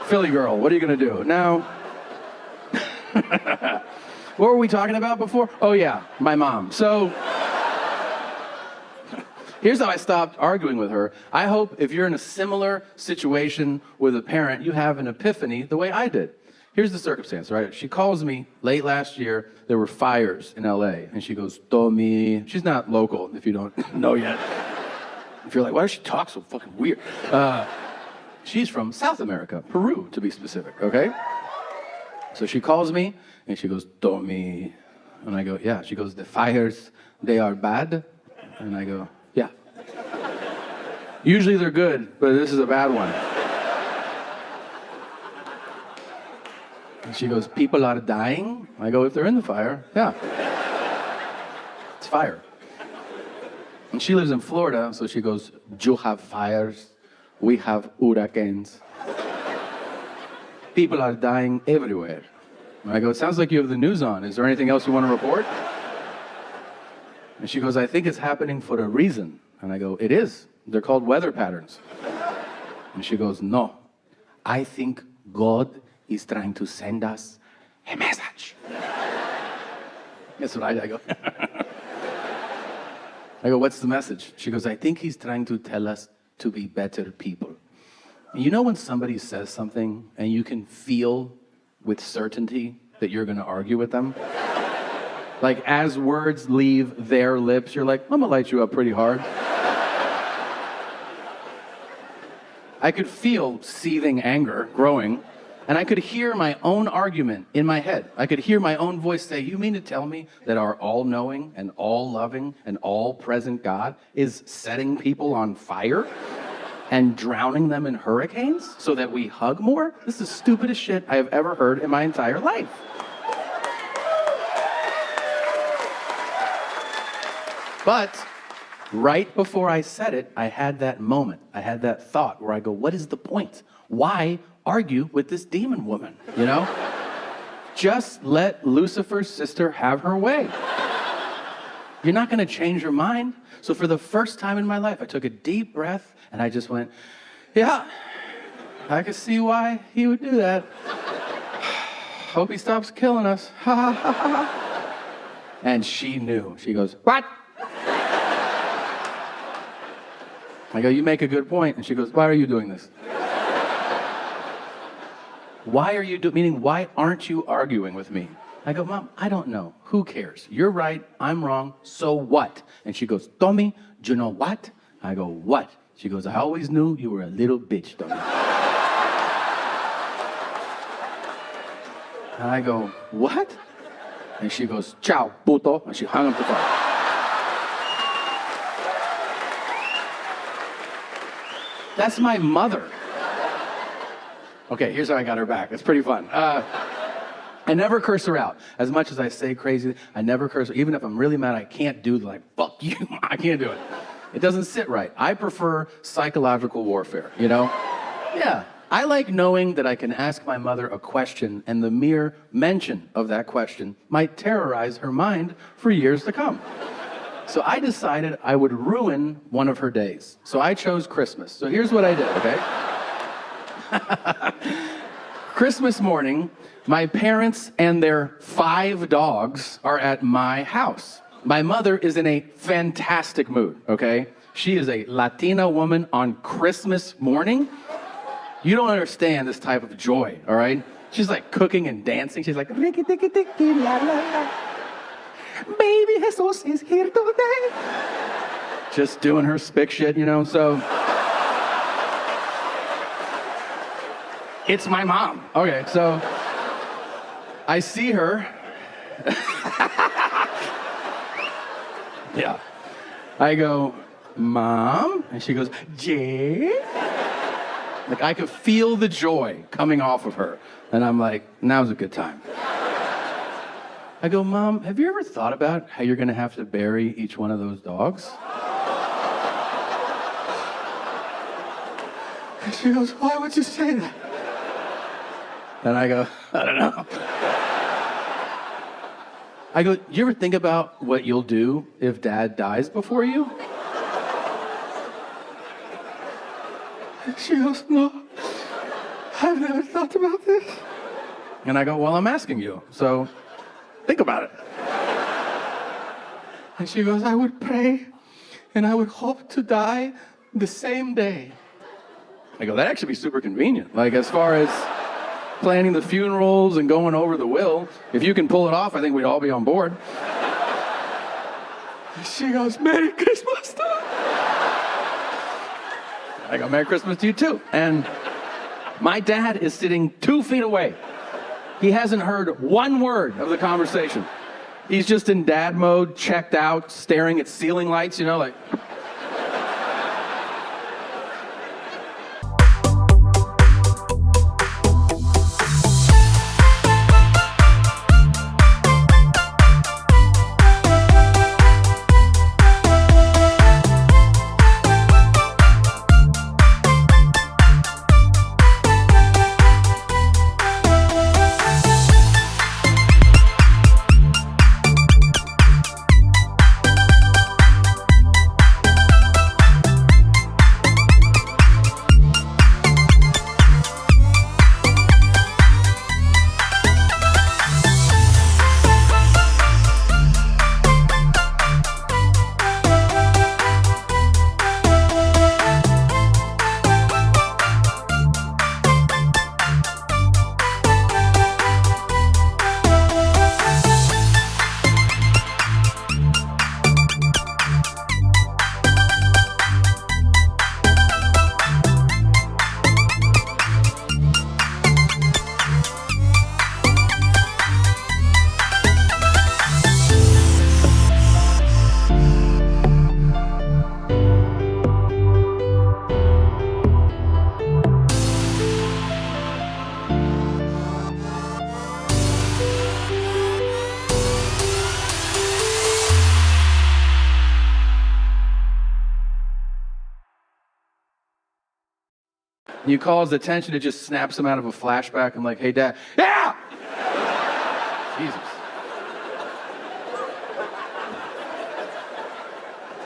Philly girl, what are you going to do? Now, what were we talking about before? Oh, yeah, my mom. So, here's how I stopped arguing with her. I hope if you're in a similar situation with a parent, you have an epiphany the way I did. Here's the circumstance, right? She calls me late last year. There were fires in LA. And she goes, Tommy. She's not local, if you don't know yet. If you're like, why does she talk so fucking weird? She's from South America, Peru, to be specific, okay? So she calls me, and she goes, Tommy. And I go, yeah. She goes, the fires, they are bad? And I go, yeah. Usually they're good, but this is a bad one. And she goes, people are dying? I go, if they're in the fire, yeah. It's fire. And she lives in Florida, so she goes, you have fires, we have hurricanes. People are dying everywhere. And I go, it sounds like you have the news on. Is there anything else you want to report? And she goes, I think it's happening for a reason. And I go, it is. They're called weather patterns. And she goes, no, I think God is trying to send us a message. That's what I go. I go, what's the message? She goes, I think he's trying to tell us to be better people. And you know when somebody says something and you can feel with certainty that you're going to argue with them? Like as words leave their lips, you're like, I'm going to light you up pretty hard. I could feel seething anger growing, and I could hear my own argument in my head. I could hear my own voice say, you mean to tell me that our all-knowing and all-loving and all-present God is setting people on fire and drowning them in hurricanes so that we hug more? This is the stupidest shit I have ever heard in my entire life. But right before I said it, I had that moment. I had that thought where I go, what is the point? Why argue with this demon woman, you know? Just let Lucifer's sister have her way. You're not going to change her mind. So for the first time in my life, I took a deep breath and I just went, yeah, I can see why he would do that. Hope he stops killing us. And she knew. She goes, what? I go, you make a good point. And she goes, why are you doing this? Why are you meaning why aren't you arguing with me? I go, Mom, I don't know. Who cares? You're right. I'm wrong. So what? And she goes, Tommy, do you know what? I go, what? She goes, I always knew you were a little bitch, Tommy. And I go, what? And she goes, ciao, puto. And she hung up the phone. That's my mother. Okay, here's how I got her back. It's pretty fun. I never curse her out. As much as I say crazy, I never curse her. Even if I'm really mad, I can't do like, fuck you. I can't do it. It doesn't sit right. I prefer psychological warfare, you know? Yeah. I like knowing that I can ask my mother a question and the mere mention of that question might terrorize her mind for years to come. So I decided I would ruin one of her days. So I chose Christmas. So here's what I did, okay? Christmas morning, my parents and their 5 dogs are at my house. My mother is in a fantastic mood, okay? She is a Latina woman on Christmas morning. You don't understand this type of joy, all right? She's like cooking and dancing. She's like, baby Jesus is here today. Just doing her spick shit, you know, so. It's my mom. Okay, so I see her. Yeah. I go, Mom? And she goes, Jay? Like I could feel the joy coming off of her. And I'm like, now's a good time. I go, Mom, have you ever thought about how you're gonna have to bury each one of those dogs? And she goes, why would you say that? And I go, I don't know. I go, you ever think about what you'll do if Dad dies before you? And she goes, no. I've never thought about this. And I go, well, I'm asking you, so think about it. And she goes, I would pray and I would hope to die the same day. I go, that'd actually be super convenient. Like, as far as planning the funerals and going over the will, if you can pull it off, I think we'd all be on board. She goes, Merry Christmas to you. I go, Merry Christmas to you too. And my dad is sitting 2 feet away. He hasn't heard one word of the conversation. He's just in dad mode, checked out, staring at ceiling lights, like... You call his attention, it just snaps him out of a flashback. I'm like, hey, Dad. Yeah! Jesus.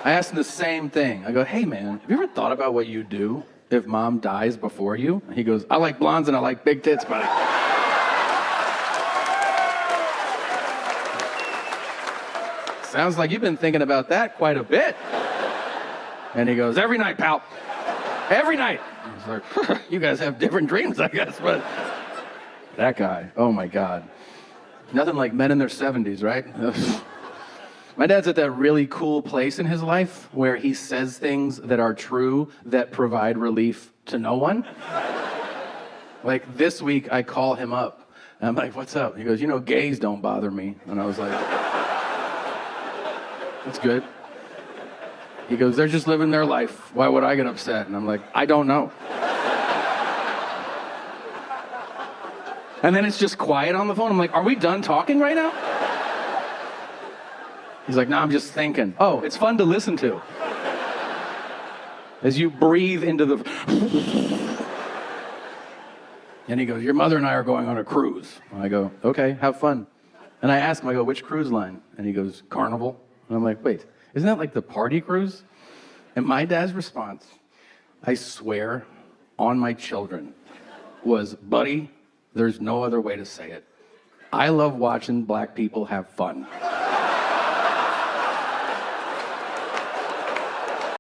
I asked him the same thing. I go, hey, man, have you ever thought about what you do if Mom dies before you? And he goes, I like blondes and I like big tits, buddy. Sounds like you've been thinking about that quite a bit. And he goes, every night, pal. Every night. I was like, you guys have different dreams, I guess, but that guy, oh my God. Nothing like men in their 70s, right? My dad's at that really cool place in his life where he says things that are true that provide relief to no one. Like this week, I call him up and I'm like, what's up? He goes, gays don't bother me. And I was like, that's good. He goes, they're just living their life. Why would I get upset? And I'm like, I don't know. And then it's just quiet on the phone. I'm like, are we done talking right now? He's like, no, I'm just thinking. Oh, it's fun to listen to. As you breathe into the... And he goes, your mother and I are going on a cruise. And I go, okay, have fun. And I ask him, I go, which cruise line? And he goes, Carnival. And I'm like, wait. Isn't that like the party cruise? And my dad's response, I swear on my children, was, buddy, there's no other way to say it. I love watching black people have fun.